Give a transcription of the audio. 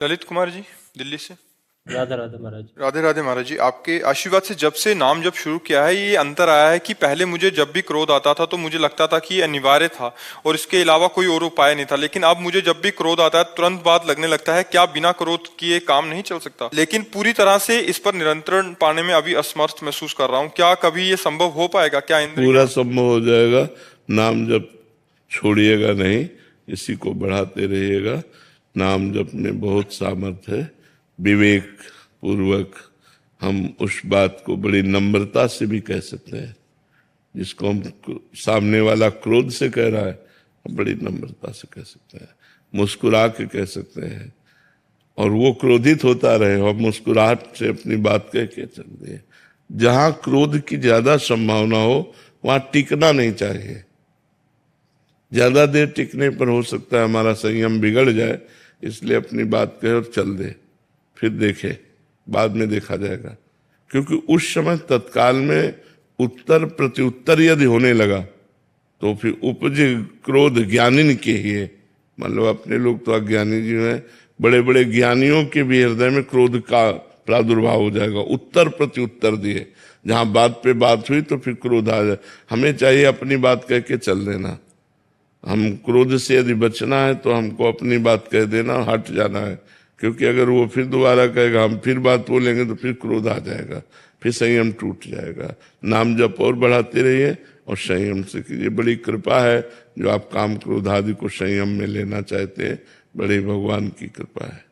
ललित कुमार जी, दिल्ली से। राधे राधे महाराज। राधे राधे महाराज जी, आपके आशीर्वाद से जब से नाम जब शुरू किया है ये अंतर आया है कि पहले मुझे जब भी क्रोध आता था तो मुझे लगता था कि ये अनिवार्य था और इसके अलावा कोई और उपाय नहीं था, लेकिन अब मुझे जब भी क्रोध आता है तुरंत बात लगने लगता है क्या बिना क्रोध किए काम नहीं चल सकता, लेकिन पूरी तरह से इस पर नियंत्रण पाने में अभी असमर्थ महसूस कर रहा हूँ। क्या कभी ये संभव हो पाएगा? क्या पूरा संभव हो जाएगा। नाम जप छोड़िएगा नहीं, इसी को बढ़ाते रहिएगा। नाम जप में बहुत सामर्थ्य है। विवेक पूर्वक हम उस बात को बड़ी नम्रता से भी कह सकते हैं, जिसको हम सामने वाला क्रोध से कह रहा है, हम बड़ी नम्रता से कह सकते हैं, मुस्कुरा के कह सकते हैं, और वो क्रोधित होता रहे और मुस्कुराहट से अपनी बात कह के चल दिए। जहां क्रोध की ज्यादा संभावना हो वहां टिकना नहीं चाहिए। ज्यादा देर टिकने पर हो सकता है हमारा संयम बिगड़ जाए, इसलिए अपनी बात कहे और चल दे, फिर देखे, बाद में देखा जाएगा। क्योंकि उस समय तत्काल में उत्तर प्रत्युत्तर यदि होने लगा तो फिर उपज क्रोध ज्ञानी के ही है। मतलब अपने लोग तो अज्ञानी जी हैं, बड़े बड़े ज्ञानियों के भी हृदय में क्रोध का प्रादुर्भाव हो जाएगा। उत्तर प्रत्युत्तर दिए, जहां बात पे बात हुई तो फिर क्रोध आ जाए। हमें चाहिए अपनी बात कह के चल देना। हम क्रोध से यदि बचना है तो हमको अपनी बात कह देना, हट जाना है। क्योंकि अगर वो फिर दोबारा कहेगा, हम फिर बात बोलेंगे तो फिर क्रोध आ जाएगा, फिर संयम टूट जाएगा। नाम जप और बढ़ाते रहिए और संयम से कीजिए। बड़ी कृपा है जो आप काम क्रोध आदि को संयम में लेना चाहते हैं, बड़ी भगवान की कृपा है।